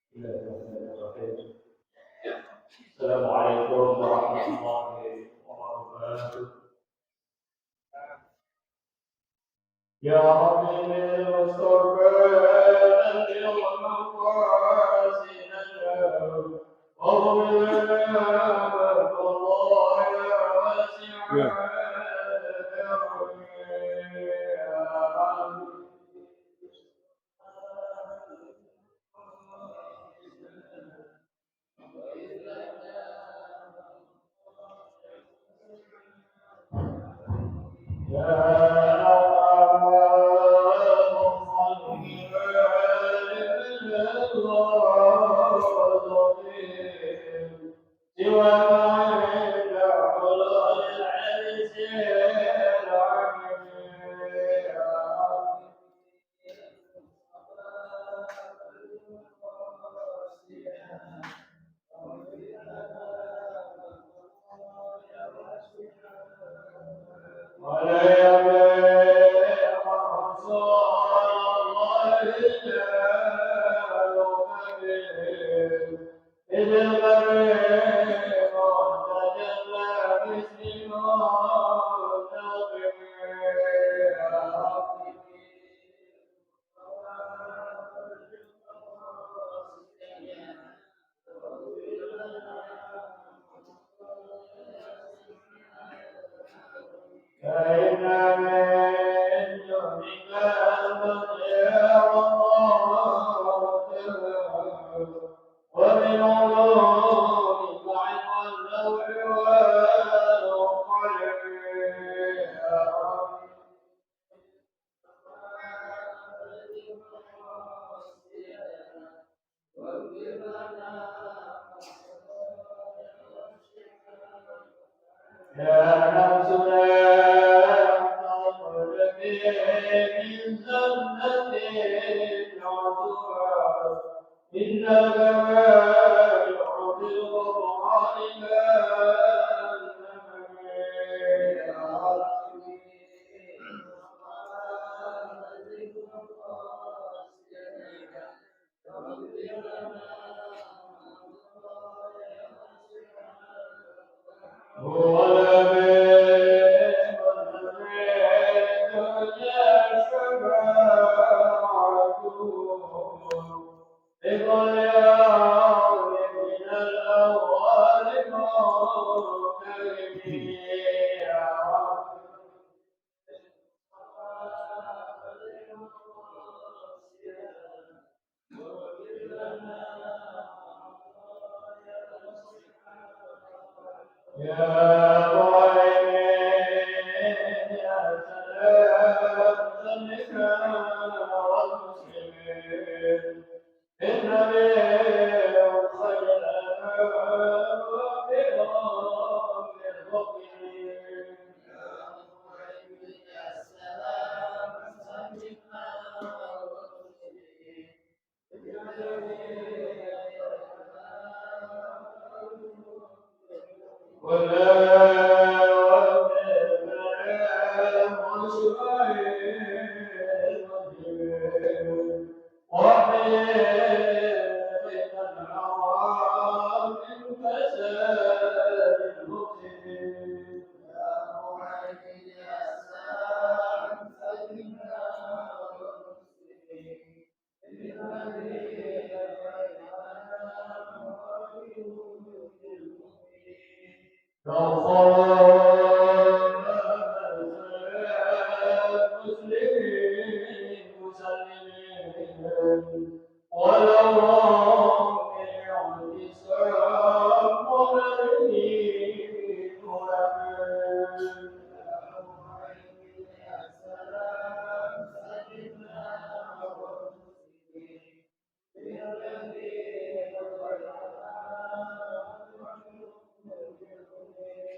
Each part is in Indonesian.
بسم الله الرحمن الرحيم. السلام عليكم ورحمة الله وبركاته. يا رب المصطفى اليوم واسنا وضمنا الله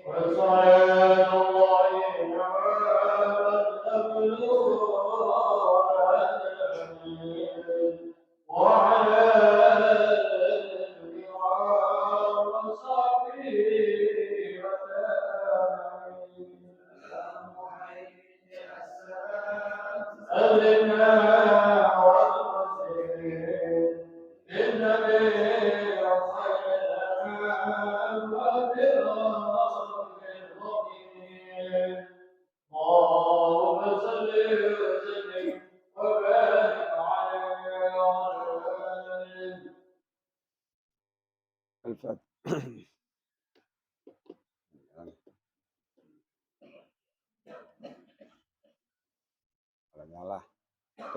واسعا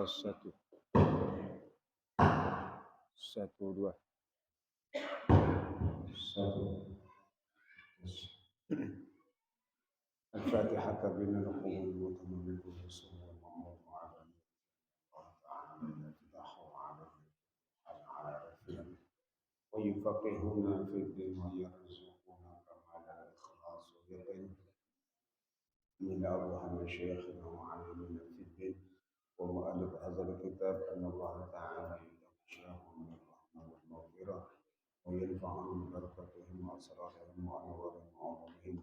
tes satu, satu dua, satu. الفاتحة بنا نقول وتمام بالرسول والمأمور على الله تعالى يفتح على رفيق ويفقهنا في الدين ويرزقنا كمال الإخلاص واليقين من أبوها شيخنا وعلمنا في الدين ومؤلف هذا الكتاب أن الله تعالى يغشاهم من الرحمة والمغفرة وينفعهم ببركتهم وأسرارهم وأنوارهم وعلومهم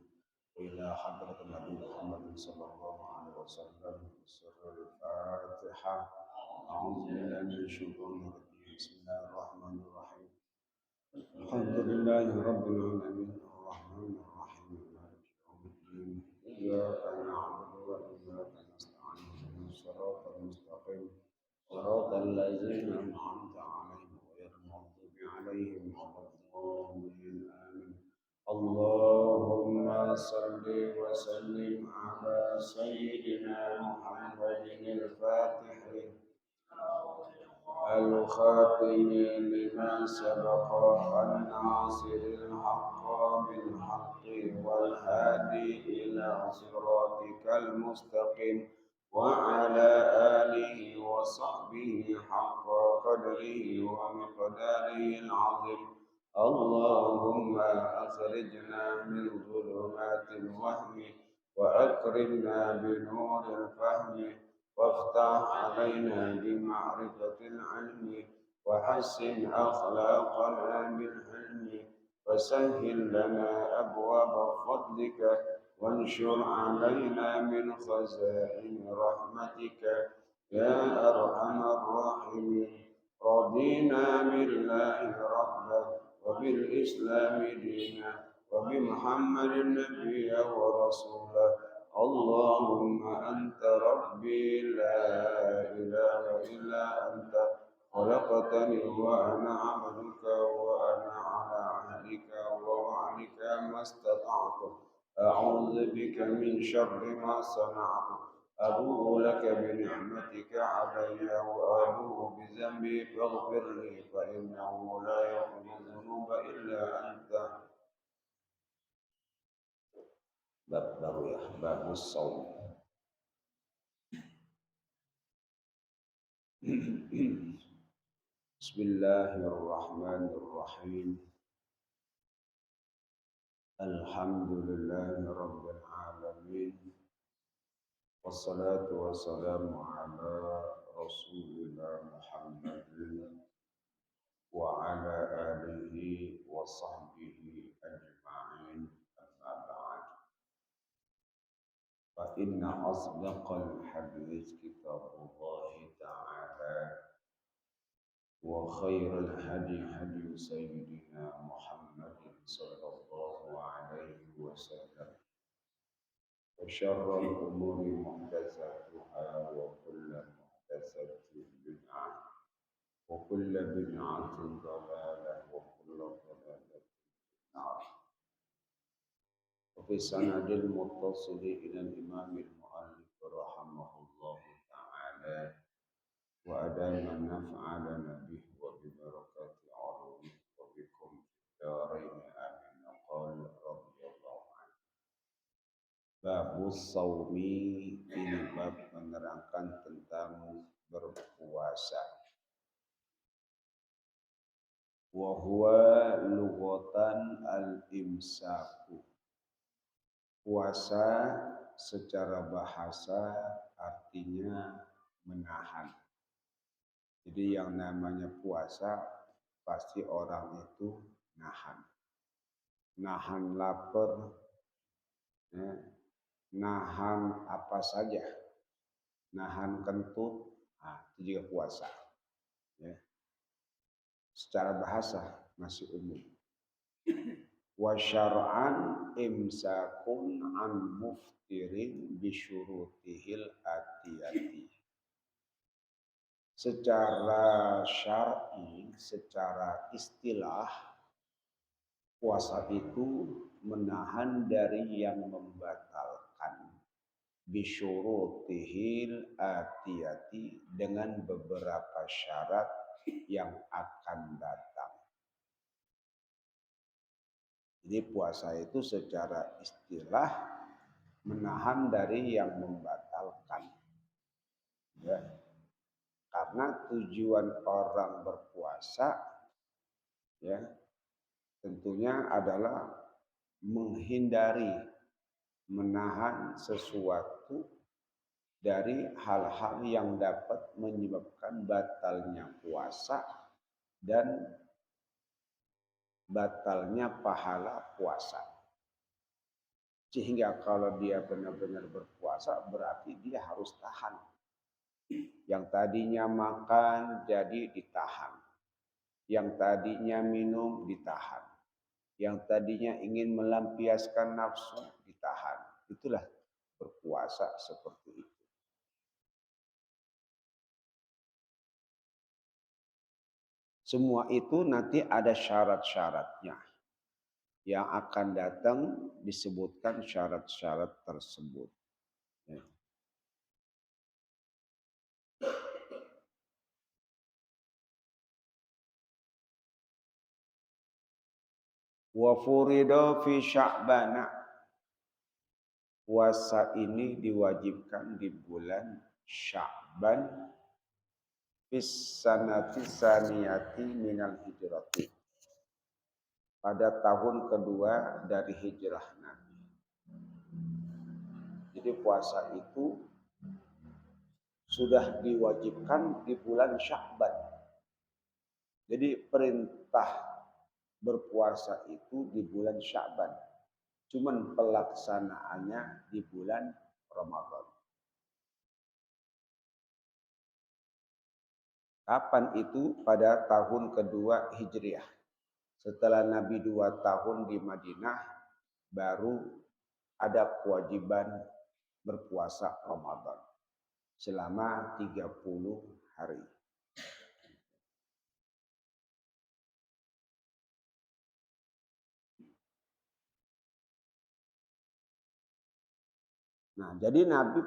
وإلى حضرة النبي محمد صلى الله عليه وسلم سر الفاتحة. أعوذ بالله من الشيطان الرجيم. بسم الله الرحمن الرحيم. الحمد لله رب العالمين الرحمن الرحيم مالك يوم الدين إياك نعبد وإياك نستعين اهدنا الصراط المستقيم صراط الذين أنعمت عليهم غير المغضوب عليهم ولا الضالين آمين. اللهم صل وسلم على سيدنا محمد الفاتح الخاتم لما سبق الناصر الحق بالحق والهادي إلى صراطك المستقيم وعلى آله وصحبه حق قدره ومقداره العظيم. اللهم أخرجنا من ظلمات الوهم وأكرمنا بنور الفهم وافتح علينا بمعرفة العلم وحسن أخلاقنا بالحلم وسهل لنا أبواب فضلك وانشر علينا من خزائن رحمتك يا أرحم الراحمين. رضينا بالله ربا وبالإسلام دينا وبمحمد نبيا ورسولا. اللهم أنت ربي لا إله إلا أنت خلقتني وأنا عبدك وأنا على عهدك ووعدك ما استطعت أعوذ بك من شر ما صنعت أبوء لك بنعمتك علي وأبوء بذنبي فاغفر لي فإنه لا يغفر الذنوب إلا أنت. باب baru ya, bab saum. Bismillahirrahmanirrahim. Alhamdulillahi rabbil alamin. Wassalatu wassalamu ala rasulillah Muhammadin wa ala alihi wa sahbihi ajma'in. Amma ba'd. Fa inna asdaqal hadits kitabullah ta'ala wa khairal hadi hadi sayyidina Muhammadin sallallahu alaihi wasallam wa syarrul umuri muhdatsatuha wa kullu muhdatsatin bid'ah wa kullu bid'atin dhalalah wa kullu dhalalatin finnar. Wa fi sanadil muttasili ila al-imam al-muallif rahimahullah ta'ala wa adama naf'alana bihi wa bi barakati ulumi wa bikum darain amin. Qala radhiyallahu anhu. Babus saumi, ini bab menerangkan tentang berpuasa. Wa huwa lughatan al-imsaku. Puasa secara bahasa artinya menahan. Jadi yang namanya puasa pasti orang itu nahan. Nahan lapar, ya, nahan apa saja, nahan kentut, itu juga puasa. Ya. Secara bahasa masih umum. Wa syar'an imsakun an muftirin bisyurutihil atiyati. Secara syar'i, secara istilah, puasa itu menahan dari yang membatalkan bisyurutihil atiyati, dengan beberapa syarat yang akan datang. Jadi puasa itu secara istilah menahan dari yang membatalkan. Ya. Karena tujuan orang berpuasa ya tentunya adalah menghindari, menahan sesuatu dari hal-hal yang dapat menyebabkan batalnya puasa dan batalnya pahala puasa. Sehingga kalau dia benar-benar berpuasa berarti dia harus tahan. Yang tadinya makan jadi ditahan. Yang tadinya minum ditahan. Yang tadinya ingin melampiaskan nafsu ditahan. Itulah berpuasa seperti itu. Semua itu nanti ada syarat-syaratnya. Yang akan datang disebutkan syarat-syarat tersebut. Ya. Wa furida fi Sya'ban. Puasa ini diwajibkan di bulan Sya'ban fis sanati saniyati minal hijrati. Pada tahun kedua dari hijrah Nabi. Jadi puasa itu sudah diwajibkan di bulan Sya'ban. Jadi perintah berpuasa itu di bulan Sya'ban. Cuman pelaksanaannya di bulan Ramadan. Kapan itu? Pada tahun kedua Hijriah. Setelah Nabi 2 tahun di Madinah, baru ada kewajiban berpuasa Ramadan selama 30 hari. Nah, jadi Nabi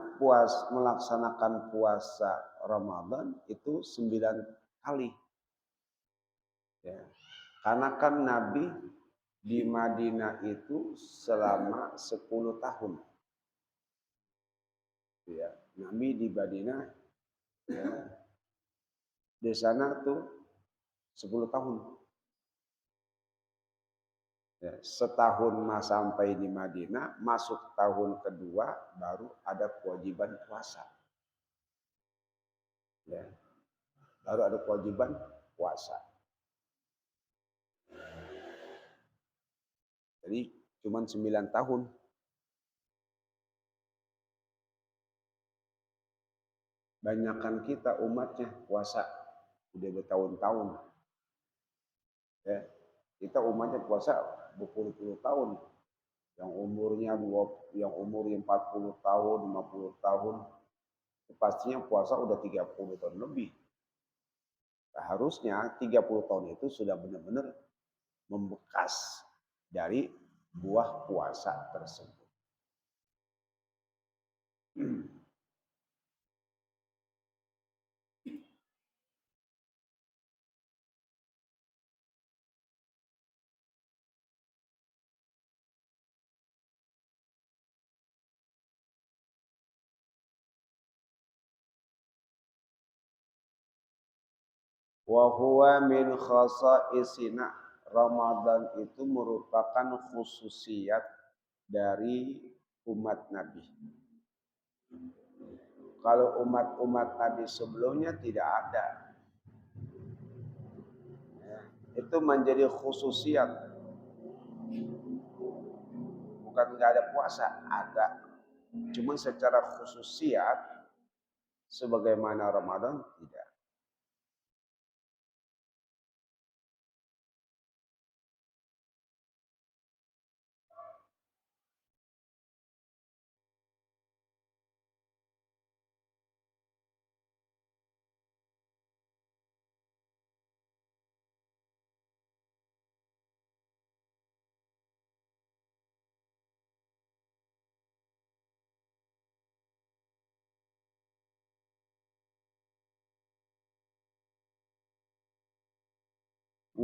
melaksanakan puasa Ramadan itu 9 kali. Ya. Karena kan Nabi di Madinah itu selama 10 tahun. Ya, Nabi di Madinah ya, di sana tuh 10 tahun. Ya, setahun sampai di Madinah, masuk tahun kedua baru ada kewajiban puasa. Ya, baru ada kewajiban puasa. Jadi cuma 9 tahun. Banyakan kita umatnya puasa udah bertahun-tahun. Ya, kita umatnya puasa berpuluh-puluh tahun. Yang umurnya 40 tahun, 50 tahun, pastinya puasa udah 30 tahun lebih. Nah, harusnya 30 tahun itu sudah benar-benar membekas dari buah puasa tersebut. Wa huwa min khasa'isina. Ramadan itu merupakan khususiat dari umat Nabi. Kalau umat-umat Nabi sebelumnya tidak ada. Itu menjadi khususiat. Bukan nggak ada puasa, ada. Cuma secara khususiat sebagaimana Ramadan tidak.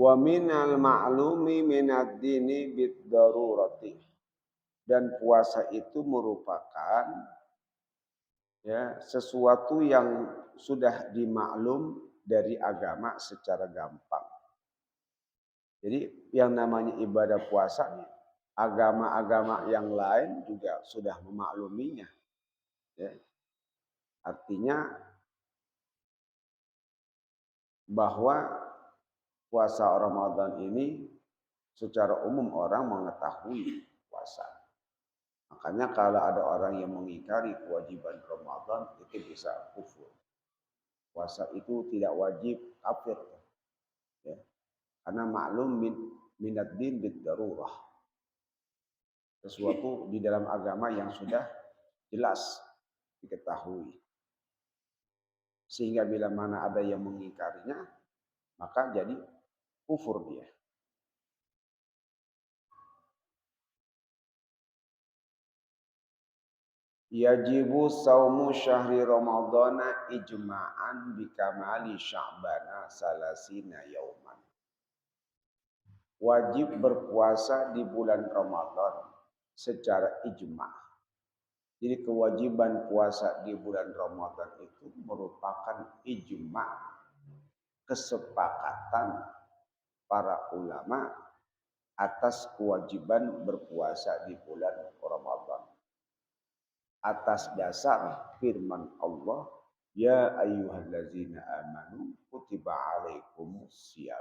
Wa minal ma'lumi minad dini bid darurati. Dan puasa itu merupakan ya sesuatu yang sudah dimaklum dari agama secara gampang. Jadi yang namanya ibadah puasa, agama-agama yang lain juga sudah memakluminya. Ya. Artinya bahwa puasa Ramadan ini secara umum orang mengetahui puasa. Makanya kalau ada orang yang mengingkari kewajiban Ramadan itu bisa kufur. Puasa itu tidak wajib, kafir. Ya. Karena maklum minad din bid darurah. Sesuatu di dalam agama yang sudah jelas diketahui. Sehingga bila mana ada yang mengingkarinya, maka jadi kufur dia. Yajibu saumu syahri Ramadana ijma'an bikamali sya'bana salasina yauman. Wajib berpuasa di bulan Ramadan secara ijma'. Jadi kewajiban puasa di bulan Ramadan itu merupakan ijma', kesepakatan para ulama atas kewajiban berpuasa di bulan Ramadan. Atas dasar firman Allah, ya ayyuhallazina amanu kutiba alaikumusiyam.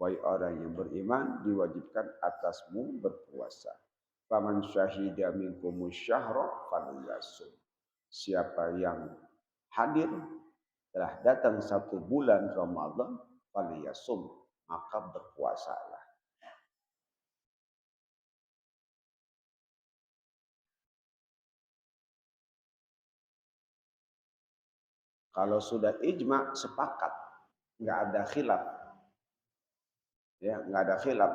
Wahai orang yang beriman, diwajibkan atasmu berpuasa. Faman syahida minkumus syahra falyasum. Siapa yang hadir telah datang satu bulan Ramadan, falyasum, maka berpuasalah. Kalau sudah ijma sepakat, nggak ada khilaf. Ya, nggak ada khilaf.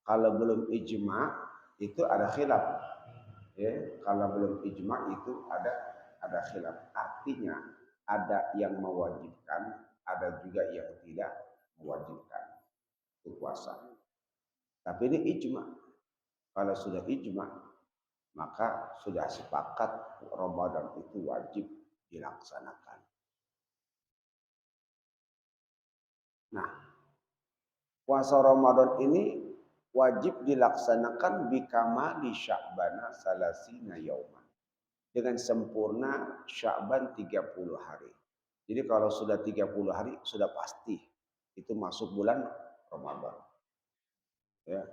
Kalau belum ijma itu ada khilaf. Ya, kalau belum ijma itu ada khilaf. Artinya ada yang mewajibkan, ada juga yang tidak mewajibkan itu puasa. Tapi ini ijma. Kalau sudah ijma, maka sudah sepakat Ramadan itu wajib dilaksanakan. Nah, puasa Ramadan ini wajib dilaksanakan bikamali sya'bana salasina yauman. Dengan sempurna Sya'ban 30 hari. Jadi kalau sudah 30 hari sudah pasti itu masuk bulan Ramadan. Ya.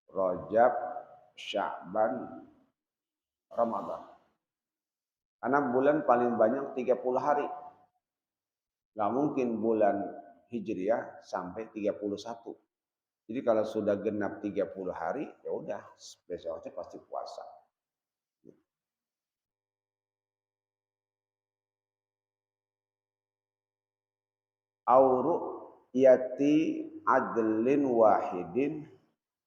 Rajab, Sya'ban, Ramadan. Karena bulan paling banyak 30 hari. Nggak mungkin bulan Hijriah sampai 31. Jadi kalau sudah genap 30 hari, ya udah besoknya pasti puasa. Auru yati adlin wahidin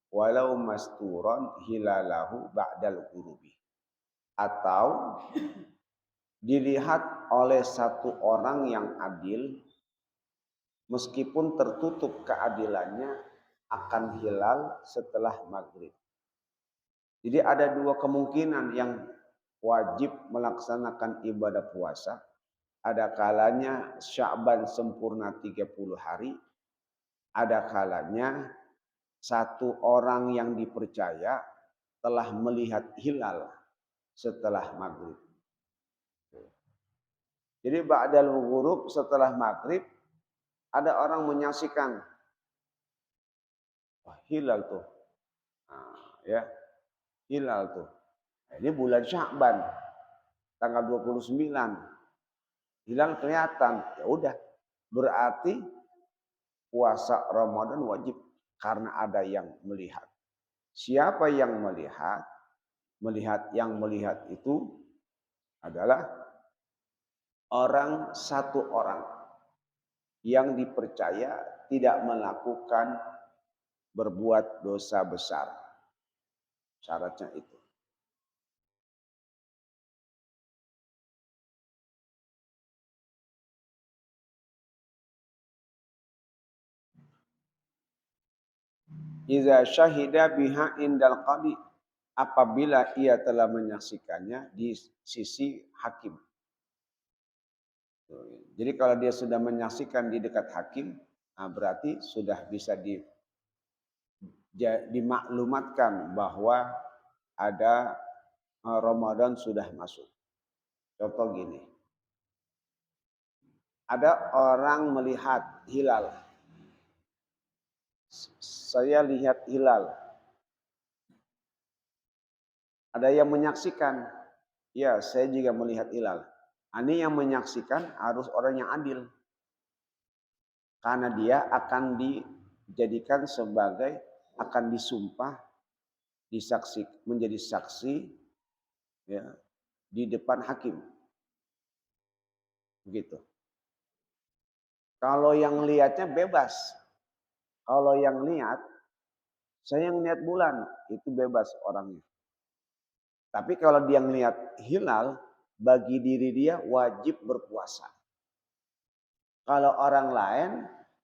walau masturan hilalahu ba'dal ghurubi. Atau dilihat oleh satu orang yang adil meskipun tertutup keadilannya akan hilal setelah maghrib. Jadi ada dua kemungkinan yang wajib melaksanakan ibadah puasa. Ada kalanya Sya'ban sempurna 30 hari. Ada kalanya satu orang yang dipercaya telah melihat hilal setelah maghrib. Jadi ba'dal ghurub setelah maghrib ada orang menyaksikan wah, hilal tuh. Nah, ya, hilal tuh. Nah, ini bulan Sya'ban tanggal 29. Hilal kelihatan. Ya udah, berarti puasa Ramadan wajib karena ada yang melihat. Siapa yang melihat? Yang melihat itu adalah satu orang yang dipercaya tidak melakukan berbuat dosa besar. Syaratnya itu. Iza syahida biha indal qadi, apabila ia telah menyaksikannya di sisi hakim. Jadi kalau dia sudah menyaksikan di dekat hakim, berarti sudah bisa dimaklumatkan bahwa ada Ramadan sudah masuk. Contoh gini, ada orang melihat hilal. Saya lihat hilal. Ada yang menyaksikan. Ya, saya juga melihat hilal. Ini yang menyaksikan harus orang yang adil. Karena dia akan dijadikan sebagai, akan disumpah, menjadi saksi ya, di depan hakim. Begitu. Kalau yang lihatnya bebas. Kalau yang lihat, saya yang lihat bulan, itu bebas orangnya. Tapi kalau dia melihat hilal, bagi diri dia wajib berpuasa. Kalau orang lain,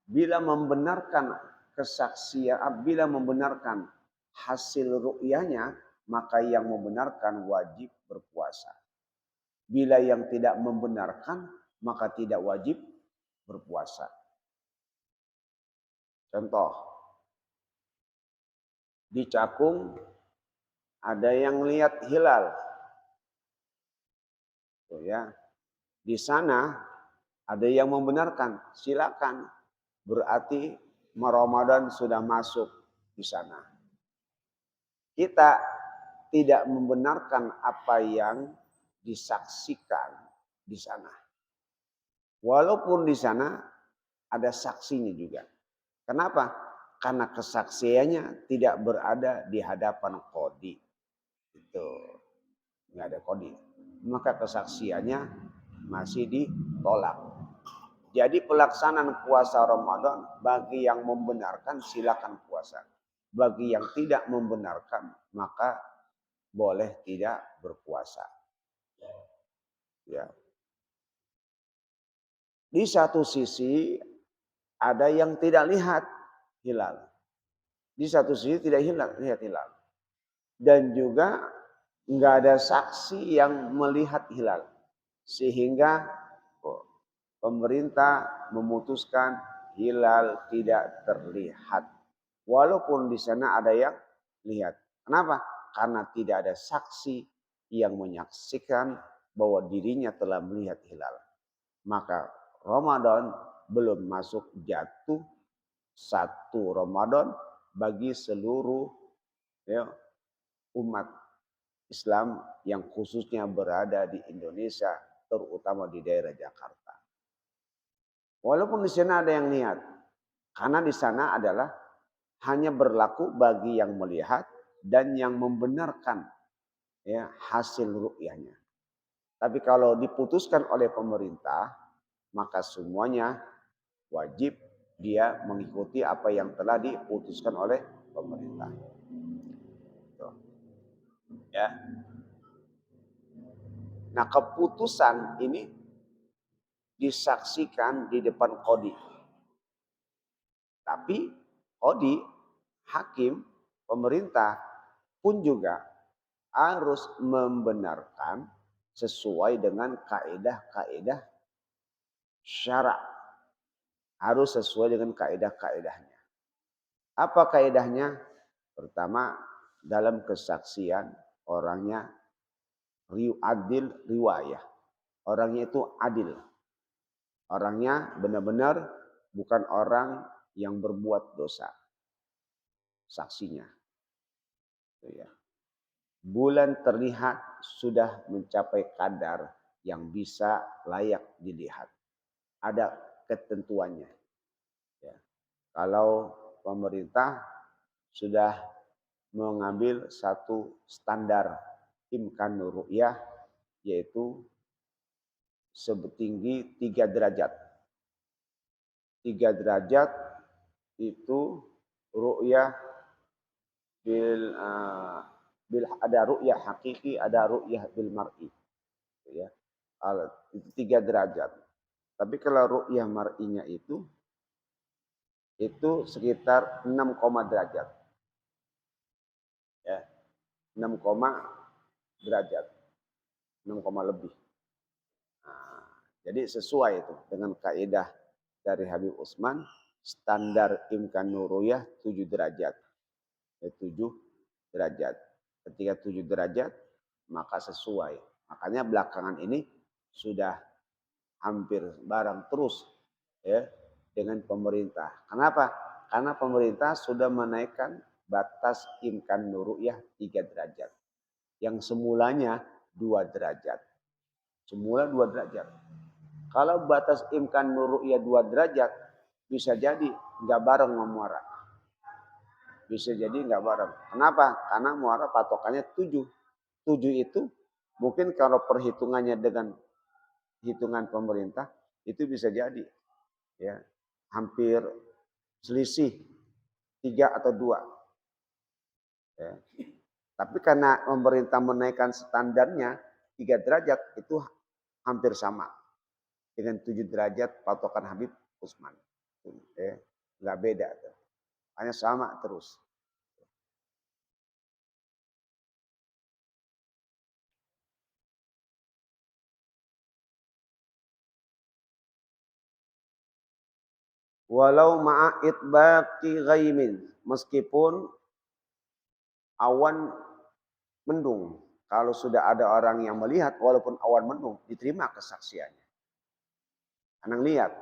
bila membenarkan kesaksian, bila membenarkan hasil ru'yahnya, maka yang membenarkan wajib berpuasa. Bila yang tidak membenarkan, maka tidak wajib berpuasa. Contoh, di Cakung ada yang lihat hilal. Tuh ya. Di sana ada yang membenarkan, silakan. Berarti Ramadan sudah masuk di sana. Kita tidak membenarkan apa yang disaksikan di sana. Walaupun di sana ada saksinya juga. Kenapa? Karena kesaksiannya tidak berada di hadapan qadhi. Itu nggak ada qadhi. Maka kesaksiannya masih ditolak. Jadi pelaksanaan puasa Ramadan bagi yang membenarkan silakan puasa. Bagi yang tidak membenarkan maka boleh tidak berpuasa. Ya. Di satu sisi ada yang tidak lihat hilal. Di satu sisi tidak lihat hilal. Dan juga nggak ada saksi yang melihat hilal. Sehingga pemerintah memutuskan hilal tidak terlihat. Walaupun di sana ada yang lihat. Kenapa? Karena tidak ada saksi yang menyaksikan bahwa dirinya telah melihat hilal. Maka Ramadan belum masuk, jatuh satu Ramadan bagi seluruh ya, umat Islam yang khususnya berada di Indonesia, terutama di daerah Jakarta. Walaupun di sana ada yang lihat, karena di sana adalah hanya berlaku bagi yang melihat dan yang membenarkan ya, hasil ru'yahnya. Tapi kalau diputuskan oleh pemerintah, maka semuanya wajib dia mengikuti apa yang telah diputuskan oleh pemerintah. Ya. Nah, keputusan ini disaksikan di depan qadhi. Tapi qadhi, hakim, pemerintah pun juga harus membenarkan sesuai dengan kaidah-kaidah syara. Harus sesuai dengan kaidah-kaidahnya. Apa kaidahnya? Pertama, dalam kesaksian orangnya adil riwayah. Orangnya itu adil. Orangnya benar-benar bukan orang yang berbuat dosa. Saksinya. Ya. Bulan terlihat sudah mencapai kadar yang bisa layak dilihat. Ada ketentuannya. Ya. Kalau pemerintah sudah mengambil satu standar imkan ru'yah, yaitu setinggi 3 derajat. 3 derajat itu ru'yah ada ru'yah hakiki, ada ru'yah bil mar'i. Ya. Itu 3 derajat. Tapi kalau ru'yah mar'inya itu sekitar 6, derajat. 6, derajat, 6, lebih. Nah, jadi sesuai itu dengan kaidah dari Habib Utsman, standar imkan nuruyah 7 derajat. 7 derajat. Ketika 7 derajat, maka sesuai. Makanya belakangan ini sudah hampir bareng terus ya dengan pemerintah. Kenapa? Karena pemerintah sudah menaikkan batas imkan nuruyah 3 derajat. Yang semulanya 2 derajat. Semula 2 derajat. Kalau batas imkan nuruyah 2 derajat, bisa jadi nggak bareng sama muara. Bisa jadi nggak bareng. Kenapa? Karena muara patokannya 7. 7 itu mungkin kalau perhitungannya dengan hitungan pemerintah itu bisa jadi ya hampir selisih 3 atau 2. Ya. Tapi karena pemerintah menaikkan standarnya 3 derajat itu hampir sama dengan 7 derajat patokan Habib Utsman. Ya. Nggak beda. Hanya sama terus. Walau ma'a itbaqi ghaimin, meskipun awan mendung. Kalau sudah ada orang yang melihat walaupun awan mendung, diterima kesaksiannya. Karena lihat.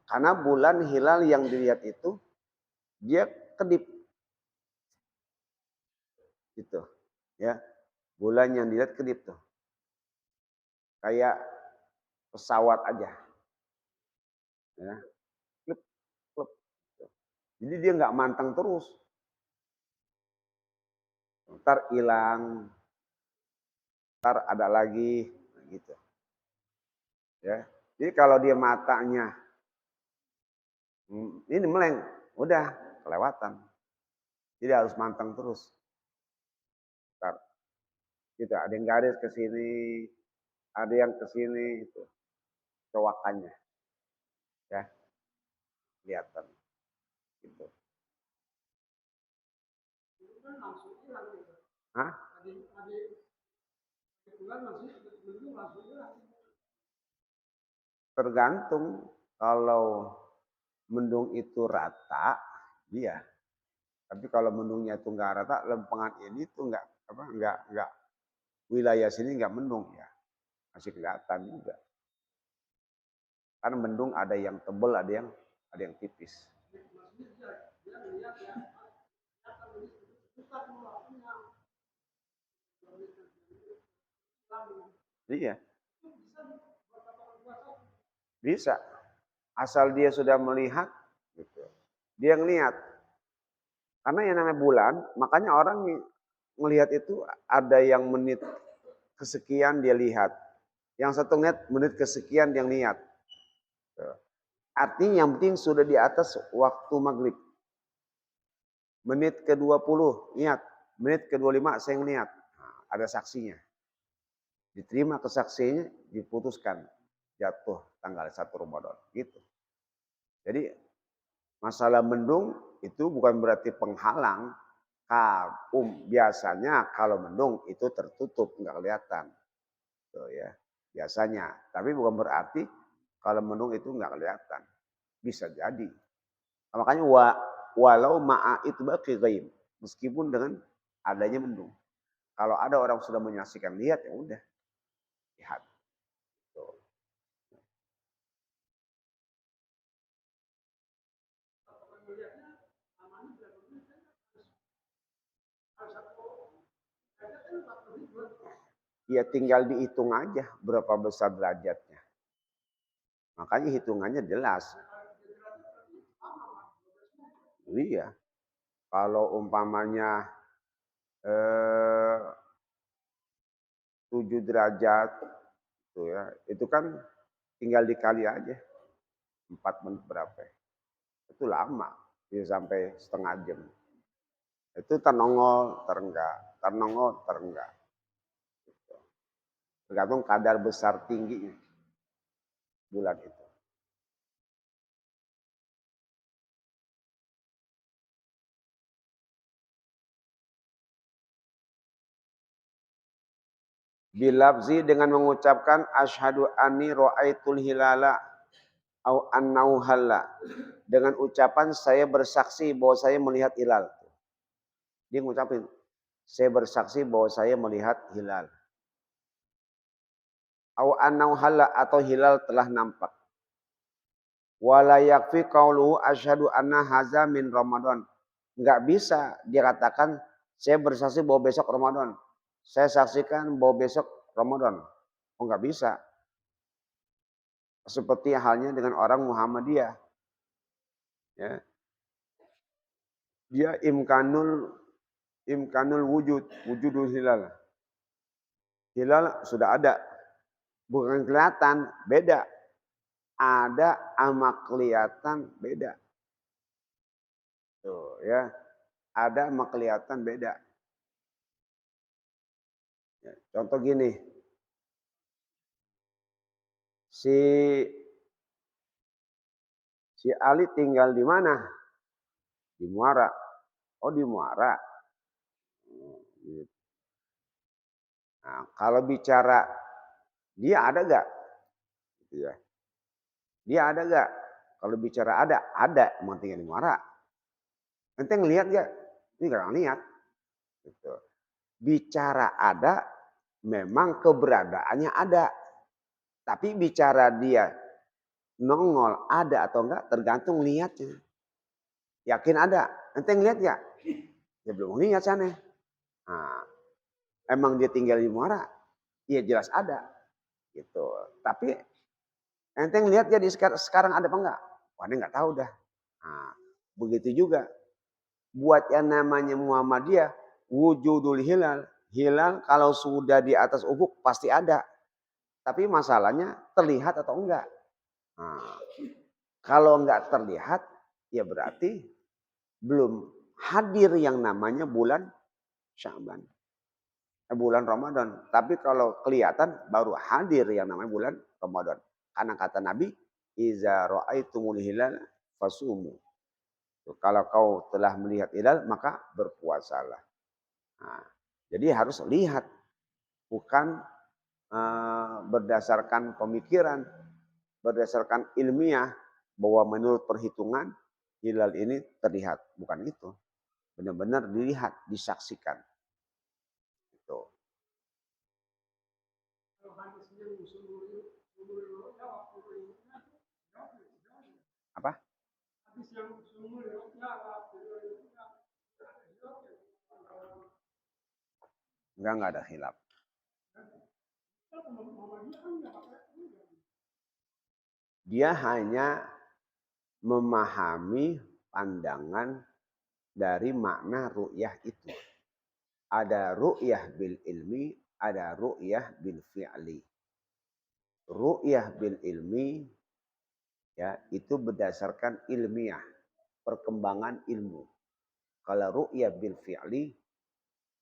Karena bulan hilal yang dilihat itu dia kedip. Gitu. Ya. Bulan yang dilihat kedip tuh. Kayak pesawat aja. Ya. Klip, klip. Jadi dia nggak manteng terus. Ntar hilang, ntar ada lagi, gitu. Ya. Jadi kalau dia matanya ini meleng, udah kelewatan. Jadi harus manteng terus. Ntar, gitu. Ada yang garis ke sini, ada yang ke sini, itu cowakannya, ya kelihatan. Gitu. Hah? Tergantung kalau mendung itu rata, iya. Tapi kalau mendungnya itu nggak rata, lempengan ini tuh nggak wilayah sini nggak mendung ya, masih kelihatan juga. Karena mendung ada yang tebal, ada yang tipis. Iya, bisa. Asal dia sudah melihat, gitu. Dia ngelihat. Karena yang namanya bulan, makanya orang melihat itu ada yang menit kesekian dia lihat. Yang satu menit kesekian dia lihat. Artinya yang penting sudah di atas waktu maghrib. Menit ke-20 lihat. Menit ke-25 saya ngelihat. Nah, ada saksinya. Diterima kesaksiannya, diputuskan jatuh tanggal 1 Ramadan. Gitu. Jadi masalah mendung itu bukan berarti penghalang. Biasanya kalau mendung itu tertutup, nggak kelihatan. Tuh ya, biasanya. Tapi bukan berarti kalau mendung itu nggak kelihatan. Bisa jadi. Makanya walau ma'a itu baqi ghaib. Meskipun dengan adanya mendung. Kalau ada orang sudah menyaksikan lihat ya udah lihat. Tuh. Ya tinggal dihitung aja berapa besar derajatnya. Makanya hitungannya jelas. Iya. Kalau umpamanya 7 derajat gitu ya, itu kan tinggal dikali aja 4 menit berapa. Itu lama, bisa sampai setengah jam. Itu ternongol, terenggak, ternongol, terenggak. Tergantung kadar besar tingginya bulan itu. Bilafzi dengan mengucapkan asyhadu anni ra'aitul hilala au annau halla. Dengan ucapan saya bersaksi bahwa saya melihat hilal. Dia ngucapin, saya bersaksi bahwa saya melihat hilal. Au annau halla atau hilal telah nampak. Wala yakfi qauluhu asyhadu anna haza min Ramadan. Enggak bisa dia katakan saya bersaksi bahwa besok Ramadan. Saya saksikan bahwa besok Ramadan. Oh enggak bisa. Seperti halnya dengan orang Muhammadiyah. Ya. Dia imkanul wujudul hilal. Hilal sudah ada, bukan kelihatan, beda. Ada sama kelihatan beda. Tuh ya, ada sama kelihatan beda. Ya, contoh gini, si Ali tinggal di mana? Di Muara. Oh di Muara. Nah, kalau bicara dia ada gak? Gitu ya. Dia ada gak? Kalau bicara ada. Emang tinggal di Muara. Ente ngelihat gak? Ini gak ngelihat. Gitu. Bicara ada, memang keberadaannya ada. Tapi bicara dia nongol ada atau enggak tergantung lihatnya. Yakin ada? Ente ngelihat gak? Ya belum lihat sana. Nah, emang dia tinggal di Muara? Iya jelas ada. Gitu. Tapi ente ngelihat jadi sekarang ada apa enggak? Wah ini enggak tahu dah. Nah, begitu juga. Buat yang namanya Muhammadiyah, wujudul hilal. Hilal kalau sudah di atas ufuk pasti ada. Tapi masalahnya terlihat atau enggak. Nah, kalau enggak terlihat, ya berarti belum hadir yang namanya bulan Sya'ban. Bulan Ramadan. Tapi kalau kelihatan baru hadir yang namanya bulan Ramadan. Karena kata Nabi, iza ra'aitumul hilal fasumu. Kalau kau telah melihat hilal maka berpuasalah. Nah, jadi harus lihat, bukan berdasarkan pemikiran, berdasarkan ilmiah bahwa menurut perhitungan hilal ini terlihat. Bukan itu. Benar-benar dilihat, disaksikan. Gitu. Apa? Enggak ada khilaf. Dia hanya memahami pandangan dari makna ru'yah itu. Ada ru'yah bil ilmi, ada ru'yah bil fi'li. Ru'yah bil ilmi ya itu berdasarkan ilmiah, perkembangan ilmu. Kalau ru'yah bil fi'li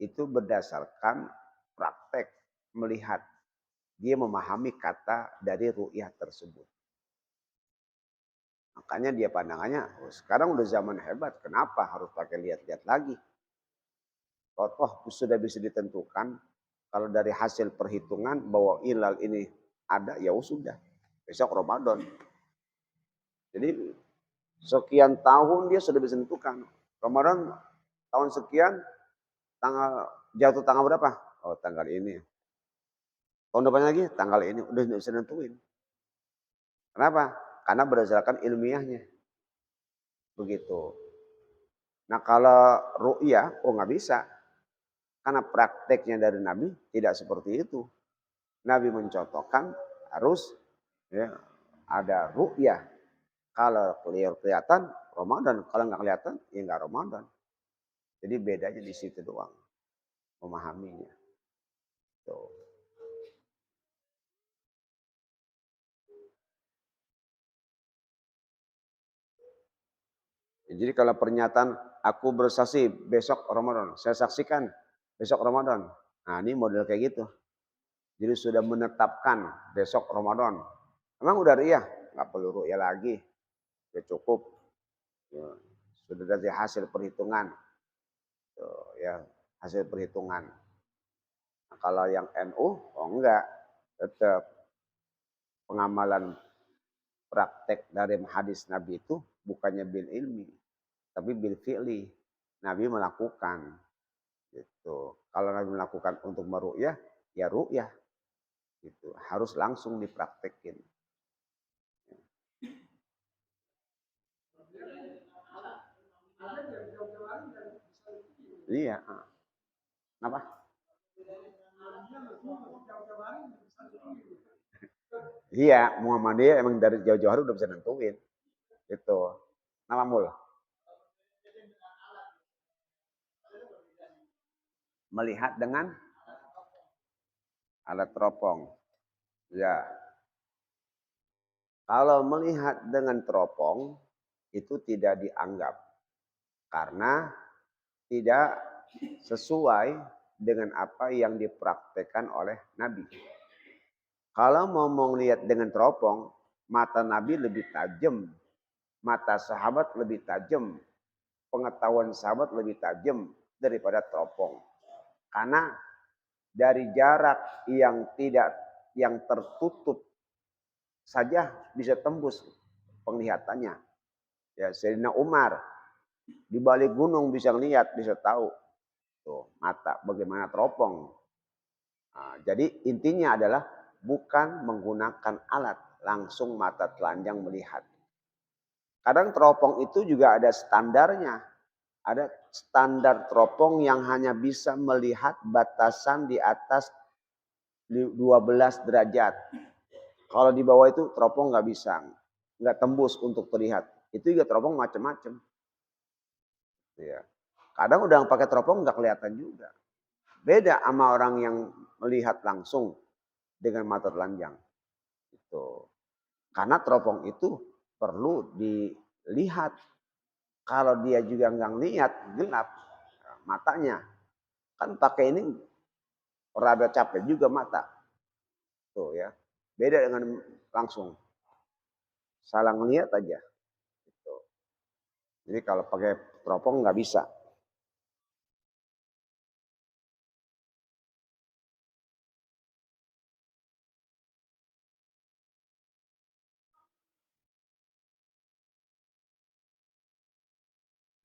itu berdasarkan praktek melihat. Dia memahami kata dari ru'yah tersebut. Makanya dia pandangannya, oh, sekarang udah zaman hebat, kenapa harus pakai lihat-lihat lagi? Toh sudah bisa ditentukan kalau dari hasil perhitungan bahwa hilal ini ada, ya sudah. Besok Ramadan. Jadi sekian tahun dia sudah bisa ditentukan. Ramadan tahun sekian, jatuh tanggal berapa? Oh tanggal ini. Tahun depan lagi tanggal ini, udah bisa nentuin. Kenapa? Karena berdasarkan ilmiahnya. Begitu. Nah kalau ru'yah, oh nggak bisa. Karena prakteknya dari Nabi tidak seperti itu. Nabi mencontohkan harus ya, ada ru'yah. Kalau kelihatan Ramadan, kalau nggak kelihatan ya nggak Ramadan. Jadi bedanya di situ doang memahaminya. Tuh. Jadi kalau pernyataan aku bersaksi besok Ramadan, saya saksikan besok Ramadan. Nah ini model kayak gitu. Jadi sudah menetapkan besok Ramadan. Emang udah riya? Nggak perlu ru'yah lagi. Ya cukup. Ya, sudah dari hasil perhitungan. Tuh, ya hasil perhitungan. Nah, kalau yang NU, oh enggak, tetap pengamalan praktek dari hadis Nabi itu bukannya bil ilmi, tapi bil fi'li. Nabi melakukan gitu. Kalau Nabi melakukan untuk meru'yah, ya ru'yah gitu. Harus langsung dipraktekin. Iya. Apa? Iya, Muhammadiyah emang dari jauh-jauh hari udah bisa nentuin. Itu. Nama mul. Melihat dengan alat teropong. Ya. Kalau melihat dengan teropong itu tidak dianggap karena tidak sesuai dengan apa yang dipraktekkan oleh Nabi. Kalau mau lihat dengan teropong, mata Nabi lebih tajam, mata sahabat lebih tajam, pengetahuan sahabat lebih tajam daripada teropong. Karena dari jarak yang tertutup saja bisa tembus penglihatannya. Ya, Sayyidina Umar di balik gunung bisa lihat, bisa tahu tuh mata bagaimana teropong. Nah, jadi intinya adalah bukan menggunakan alat, langsung mata telanjang melihat. Kadang teropong itu juga ada standarnya. Ada standar teropong yang hanya bisa melihat batasan di atas 12 derajat. Kalau di bawah itu teropong nggak bisa, nggak tembus untuk terlihat. Itu juga teropong macam-macam. Ya. Kadang udah pakai teropong nggak kelihatan juga. Beda sama orang yang melihat langsung dengan mata telanjang. Itu. Karena teropong itu perlu dilihat. Kalau dia juga nggak lihat, gelap matanya. Kan pakai ini rada capek juga mata. Tuh ya. Beda dengan langsung. Salah ngelihat aja. Gitu. Jadi kalau pakai teropong nggak bisa.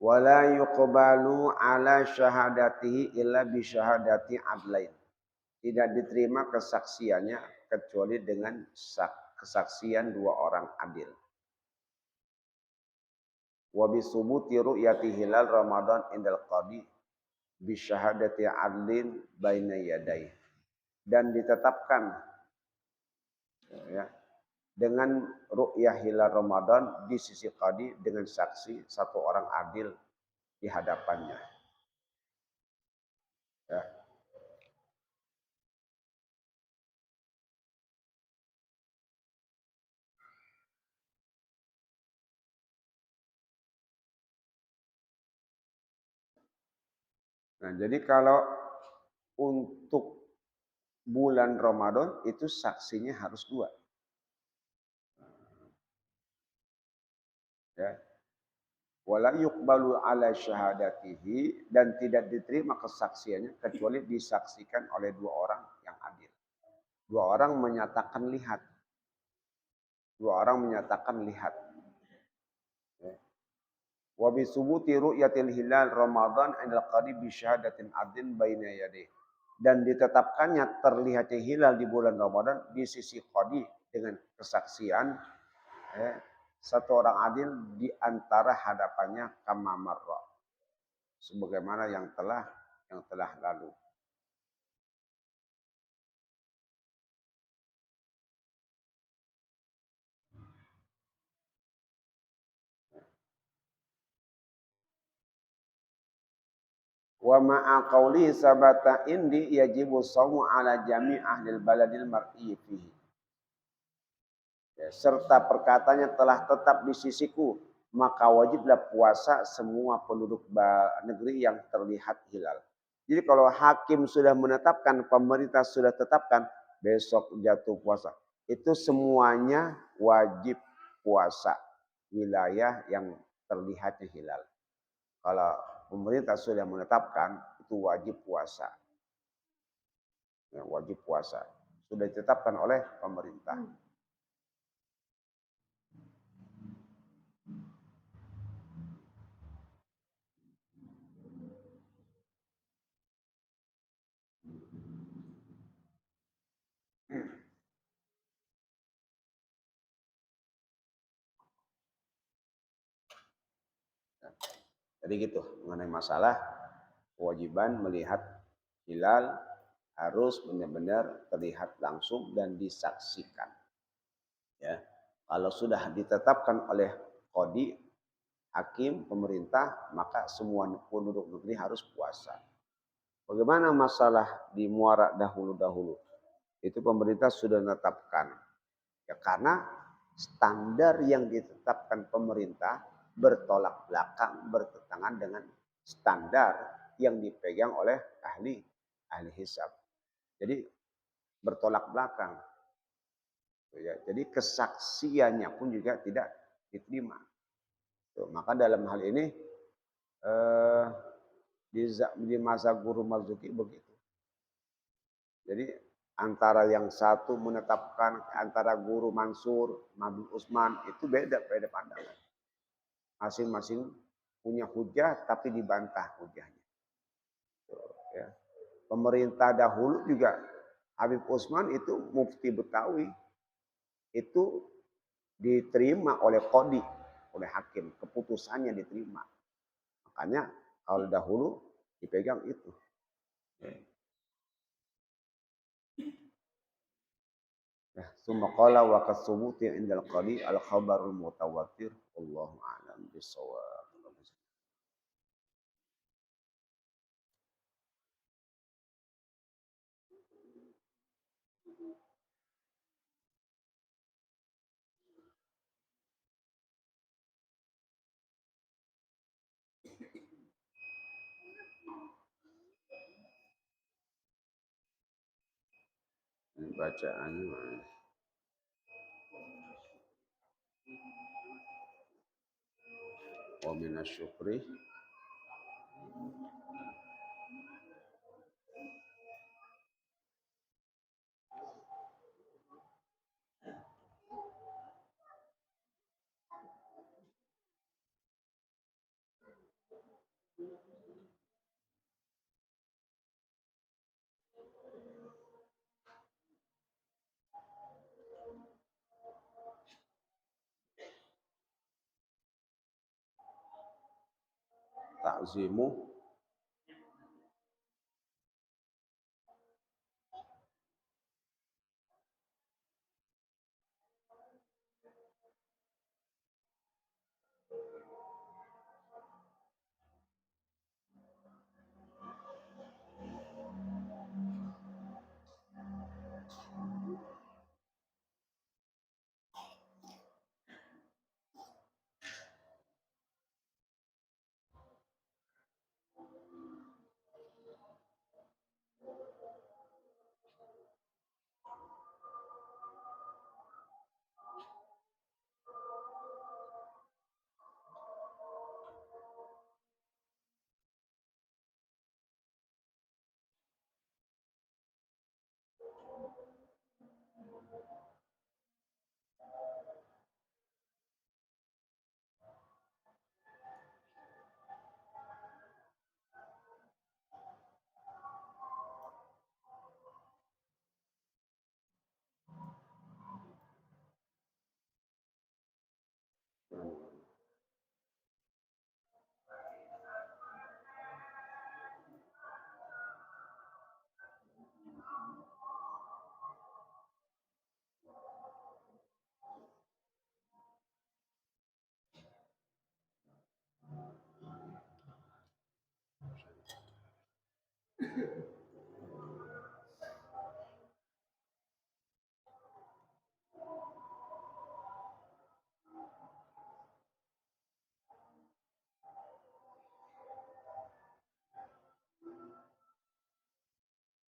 Wala yuqbalu ala syahadatihi illa bi syahadati adlain. Tidak diterima kesaksiannya kecuali dengan kesaksian dua orang adil. Wa bi subuti ru'yati hilal Ramadan indal qadi bi syahadati adlin baina yadai. Dan ditetapkan ya, dengan ru'yah hilal Ramadan di sisi qadi dengan saksi satu orang adil di hadapannya. Ya. Nah, jadi kalau untuk bulan Ramadan itu saksinya harus dua. Ya. Wala yuqbalu ala syahadatihi dan tidak diterima kesaksiannya kecuali disaksikan oleh dua orang yang adil. Dua orang menyatakan lihat. Dua orang menyatakan lihat. Wa bi subuti ru'yatil hilal Ramadan indal qadi bi syahadatin adin baina yadayhi. Dan ditetapkannya terlihatnya hilal di bulan Ramadan di sisi qadi dengan kesaksian satu orang adil di antara hadapannya kama marra. Sebagaimana yang telah lalu. Wa ma'a qauli sabata indi yajibu shaumu ala jami' ahlil baladil mar'i fihi. Ya, serta perkataannya telah tetap di sisiku, maka wajiblah puasa semua penduduk negeri yang terlihat hilal. Jadi kalau hakim sudah menetapkan, pemerintah sudah tetapkan, besok jatuh puasa. Itu semuanya wajib puasa wilayah yang terlihatnya hilal. Kalau pemerintah sudah menetapkan, itu wajib puasa. Ya, wajib puasa. Sudah ditetapkan oleh pemerintah. Jadi gitu mengenai masalah kewajiban melihat hilal harus benar-benar terlihat langsung dan disaksikan. Ya, kalau sudah ditetapkan oleh qadi, hakim, pemerintah, maka semua penduduk negeri harus puasa. Bagaimana masalah di Muara dahulu-dahulu? Itu pemerintah sudah menetapkan. Ya, karena standar yang ditetapkan pemerintah bertolak belakang, bertentangan dengan standar yang dipegang oleh ahli hisab. Jadi bertolak belakang. Ya, jadi kesaksiannya pun juga tidak diterima. Tuh, maka dalam hal ini eh, di masa Guru Marzuki begitu. Jadi antara yang satu menetapkan, antara Guru Mansur, Nabi Usman itu beda pandangan. Masing-masing punya hujah tapi dibantah hujahnya. Tuh, ya. Pemerintah dahulu juga Habib Usman itu mufti Betawi itu diterima oleh qadi, oleh hakim, keputusannya diterima. Makanya kalau dahulu dipegang itu. Ya, summa qala wa kasubuti indal qadi al khabarul mutawatir wallahu a'lam bissawab. Ini bacaannya wa minasyukri takzimu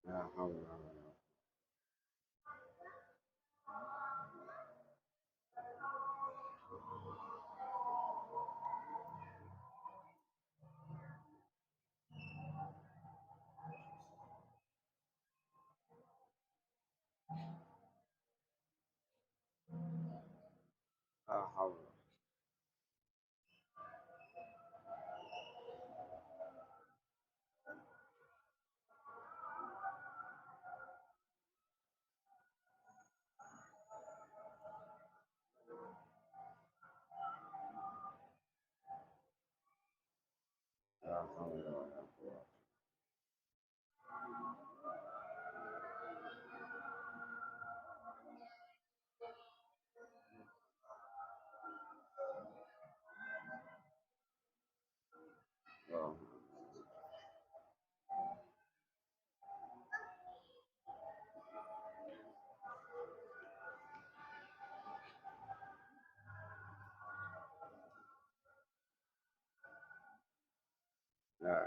ya Allah. Nah,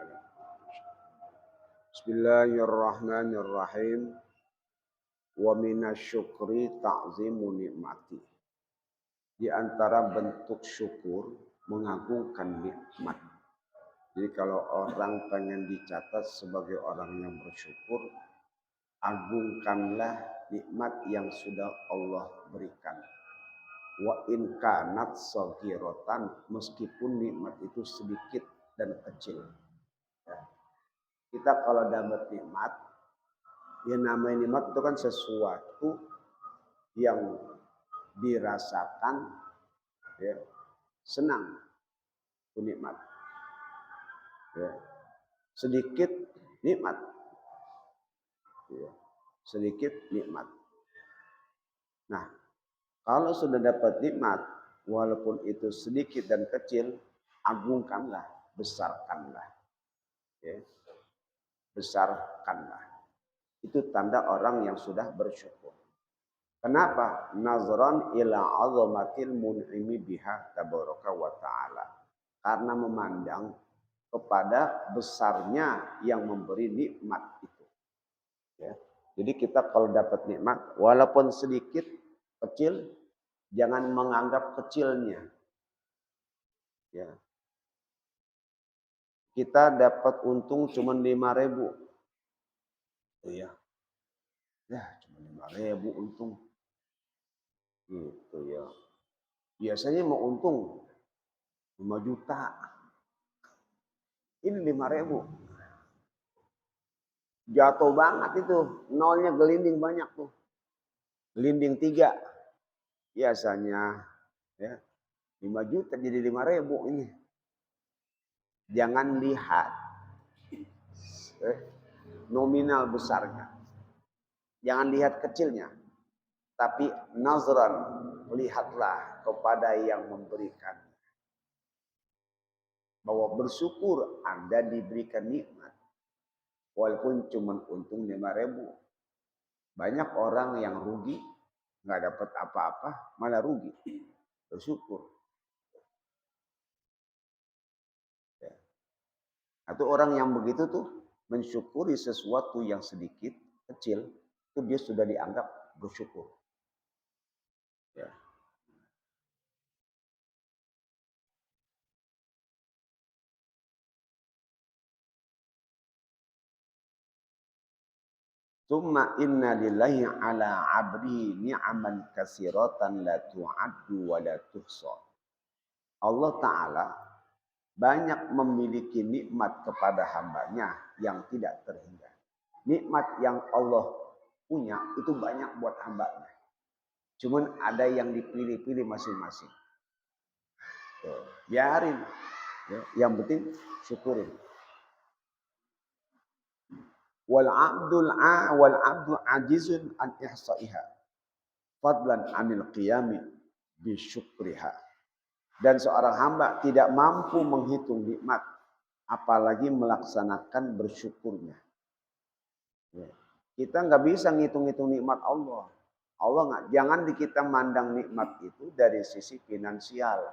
Bismillahirrahmanirrahim. Wa minasyukri ta'zimu nikmati. Di antara bentuk syukur mengagungkan nikmat. Jadi kalau orang pengen dicatat sebagai orang yang bersyukur, agungkanlah nikmat yang sudah Allah berikan. Wa in kanat saghiratan, meskipun nikmat itu sedikit dan kecil. Kita kalau dapat nikmat, yang namanya nikmat itu kan sesuatu yang dirasakan, ya, senang, itu nikmat. Ya. Sedikit nikmat, ya. Sedikit nikmat. Nah, kalau sudah dapat nikmat, walaupun itu sedikit dan kecil, agungkanlah, besarkanlah, ya. Besarkanlah. Itu tanda orang yang sudah bersyukur. Kenapa? Nazran ila azamatil mun'imi biha tabaraka wa ta'ala. Karena memandang kepada besarnya yang memberi nikmat itu. Ya. Jadi kita kalau dapat nikmat, walaupun sedikit, kecil, jangan menganggap kecilnya. Ya. Kita dapat untung cuma 5.000. Iya. Ya, cuma 5.000 untung. Gitu ya. Biasanya mau untung 5 juta. Ini 5.000. Jatuh banget itu. Nolnya gelinding banyak tuh. Gelinding 3. Biasanya ya 5 juta jadi 5.000 ini. Jangan lihat nominal besarnya. Jangan lihat kecilnya. Tapi nazran, lihatlah kepada yang memberikan. Bahwa bersyukur Anda diberikan nikmat. Walaupun cuma untung 5.000. Banyak orang yang rugi, nggak dapat apa-apa, malah rugi. Bersyukur. Ya. Atau orang yang begitu tuh mensyukuri sesuatu yang sedikit, kecil, itu dia sudah dianggap bersyukur. Ya. Tsumma inna lillahi ala abdi ni'aman katsiratan la tu'addu wa la tuhsa. Allah Ta'ala banyak memiliki nikmat kepada hambanya yang tidak terhingga. Nikmat yang Allah punya itu banyak buat hambanya. Cuman ada yang dipilih-pilih masing-masing. Biarin. Yang penting syukurin. Wal abdu ajizun an ihsaiha fadlan anil qiyami bi syukriha. Dan seorang hamba tidak mampu menghitung nikmat apalagi melaksanakan bersyukurnya. Ya. Kita nggak bisa ngitung-ngitung nikmat Allah. Allah nggak, jangan kita mandang nikmat itu dari sisi finansial.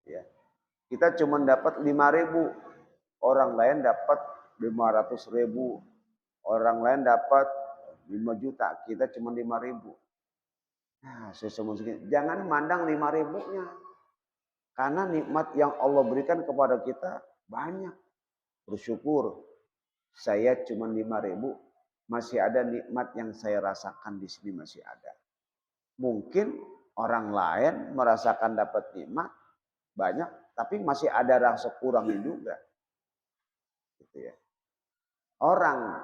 Ya. Kita cuma dapat 5.000, orang lain dapat 500.000, orang lain dapat 5 juta, kita cuma 5.000. Nah, jangan mandang 5.000-nya. Karena nikmat yang Allah berikan kepada kita banyak. Bersyukur. Saya cuma 5.000, masih ada nikmat yang saya rasakan di sini masih ada. Mungkin orang lain merasakan dapat nikmat banyak, tapi masih ada rasa kurangnya juga. Gitu ya. Orang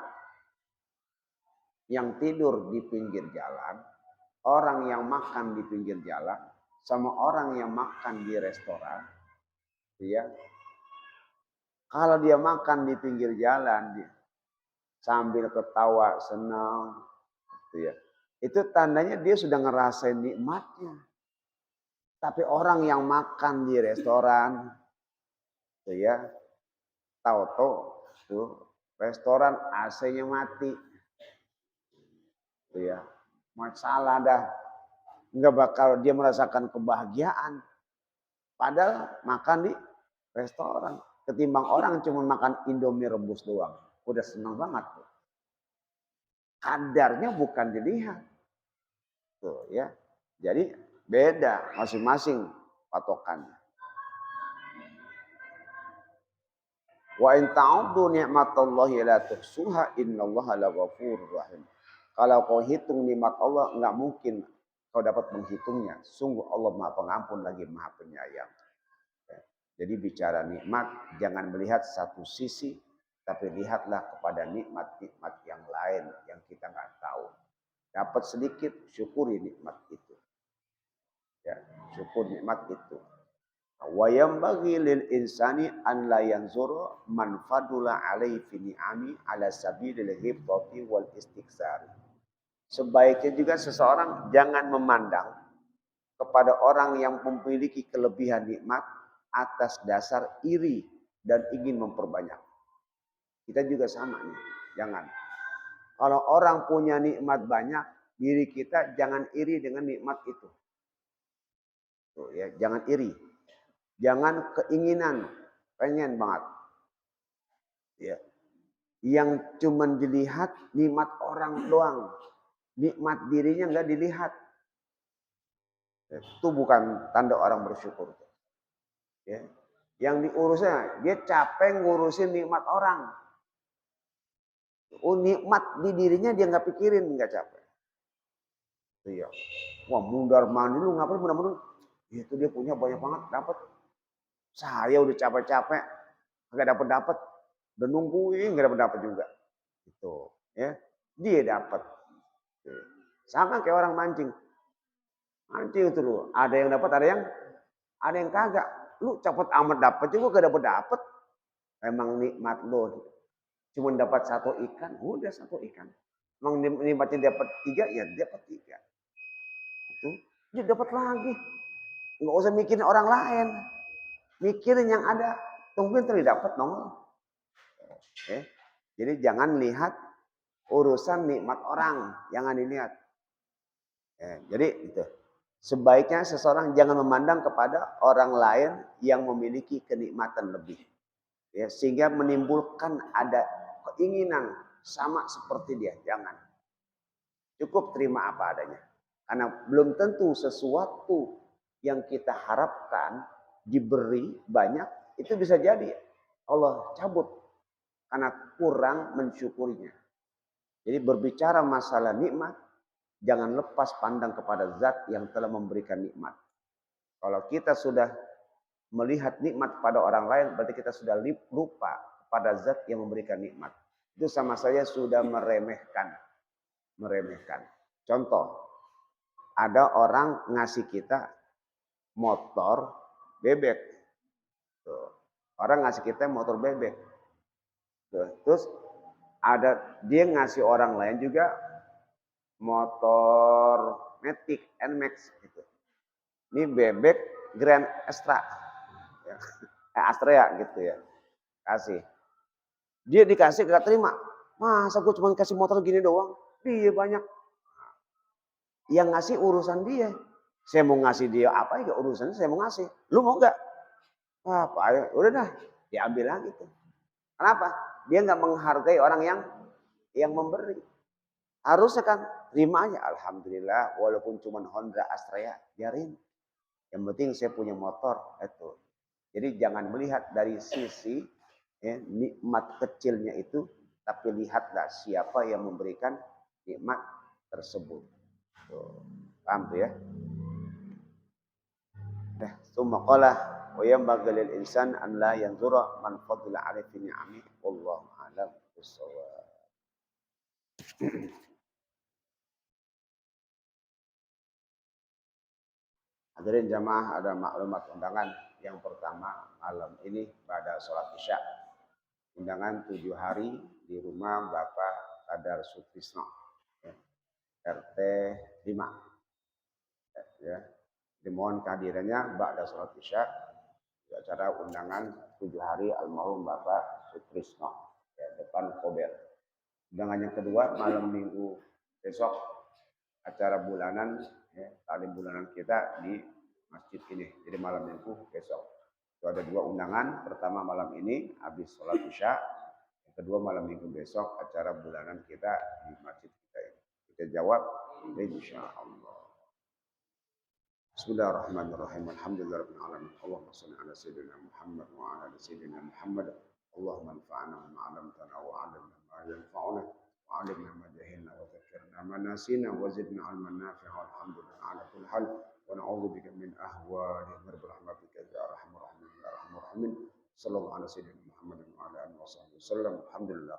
yang tidur di pinggir jalan, orang yang makan di pinggir jalan, sama orang yang makan di restoran, ya. Kalau dia makan di pinggir jalan, dia sambil ketawa senang, gitu ya. Itu tandanya dia sudah ngerasain nikmatnya. Tapi orang yang makan di restoran, gitu ya, tahu-tahu tuh restoran AC-nya mati, gitu ya. Masalah dah, nggak bakal dia merasakan kebahagiaan. Padahal makan di restoran. ketimbang orang cuma makan Indomie rebus doang. Udah senang banget tuh. Kadarnya bukan dilihat. Tuh ya. Jadi beda masing-masing patokannya. Wa in ta'uddu ni'matallahi la tuhsuha innallaha laghafurur rahim. Kalau kau hitung nikmat Allah enggak mungkin kau dapat menghitungnya. Sungguh Allah Maha Pengampun lagi Maha Penyayang. Jadi bicara nikmat jangan melihat satu sisi tapi lihatlah kepada nikmat-nikmat yang lain yang kita enggak tahu. Dapat sedikit syukuri nikmat itu. Ya, syukur nikmat itu. Wa yanbaghi lil insani an la yanzura man fadula alaihi fi ni'ami ala sabilil ghibtati wal istiksari. Sebaiknya juga seseorang jangan memandang kepada orang yang memiliki kelebihan nikmat atas dasar iri dan ingin memperbanyak. Kita juga sama nih, jangan. Kalau orang punya nikmat banyak, diri kita jangan iri dengan nikmat itu. Tuh, ya, jangan iri. Jangan keinginan, pengen banget. Ya. Yang cuma dilihat nikmat orang doang. Nikmat dirinya enggak dilihat. Itu bukan tanda orang bersyukur. Ya. Yang diurusnya, dia capek ngurusin nikmat orang. Oh, nikmat di dirinya dia nggak pikirin, nggak capek. Iya. Wah, mundar mandir lu ngapain mundar mandir? Itu dia punya banyak banget, dapat. Saya udah capek-capek, nggak dapat, udah nungguin nggak dapat juga. Itu, ya. Dia dapat. Sama kayak orang mancing. Mancing itu loh, ada yang dapat, ada yang kagak. Lu cepet amat dapat juga gak dapat. Emang nikmat lo. Cuma dapat satu ikan, udah satu ikan. Emang nikmatnya dapat 3, ya dapat 3. Itu, dia dapat lagi. Nggak usah mikirin orang lain. Mikirin yang ada. Tungguin terus dapat nongol. Okay. Jadi jangan lihat urusan nikmat orang. Jangan dilihat. Jadi itu. Sebaiknya seseorang jangan memandang kepada orang lain yang memiliki kenikmatan lebih. Ya, sehingga menimbulkan ada keinginan sama seperti dia. Jangan. Cukup terima apa adanya. Karena belum tentu sesuatu yang kita harapkan diberi banyak, itu bisa jadi Allah cabut karena kurang mensyukurinya. Jadi berbicara masalah nikmat, jangan lepas pandang kepada zat yang telah memberikan nikmat. Kalau kita sudah melihat nikmat pada orang lain, berarti kita sudah lupa pada zat yang memberikan nikmat. Itu sama saja sudah meremehkan. Contoh, ada orang ngasih kita motor bebek. Tuh. Orang ngasih kita motor bebek. Tuh. Terus ada dia ngasih orang lain juga motor Matic NMAX gitu. Ini bebek Grand Astra. Ya. Astrea gitu ya. Kasih. Dia dikasih gak terima. Masa gue cuma kasih motor gini doang? Dia banyak. Yang ngasih urusan dia. Saya mau ngasih dia apa ya urusannya saya mau ngasih. Lu mau gak? Apa ya? Udah dah. Diambil lagi tuh. Kenapa? Dia gak menghargai orang yang memberi. Harusnya kan terima aja. Alhamdulillah walaupun cuma Honda Astrea. Biarin. Yang penting saya punya motor. Itu. Jadi jangan melihat dari sisi nikmat kecilnya itu. Tapi lihatlah siapa yang memberikan nikmat tersebut. Tuh. Paham tuh ya? Nah, summa qala wa yanbaghi lil insan an la yanzura man fadla alaihi fi ni'ami wallahu a'lam bissawab. Hadirin jamaah, ada maklumat undangan. Yang pertama, malam ini pada sholat isya. Undangan 7 hari di rumah Bapak Kadar Sutrisno. Ya. RT 5. Ya. Dimohon kehadirannya ba'da sholat isya. Di acara undangan 7 hari almarhum Bapak Sutrisno. Ya, depan Kober. Undangan yang kedua, malam minggu besok. Acara bulanan, ya, talim bulanan kita di masjid ini. Jadi malam minggu besok. Itu ada dua undangan. Pertama malam ini habis sholat isya. Yang kedua malam minggu besok acara bulanan kita di masjid kita ini. Kita jawab insya Allah. Bismillahirrahmanirrahim. Alhamdulillahirabbil alamin. Allahumma shalli ala sayyidina Muhammad wa ala ali sayyidina Muhammad. Allahumma anfa'na bima 'allamtana wa 'allimna ma yanfa'una wa 'allimna ma jahilna wa dhakkirna ma nasina wa zidna 'ilman nafi'an walhamdulillah ala kulli hal wa na'udzu bika min ahwali rahmatika ya arhamar rahimin ya arhamar rahimin. Sallallahu ala sayyidina Muhammad wa ala alihi wasallam. Alhamdulillah.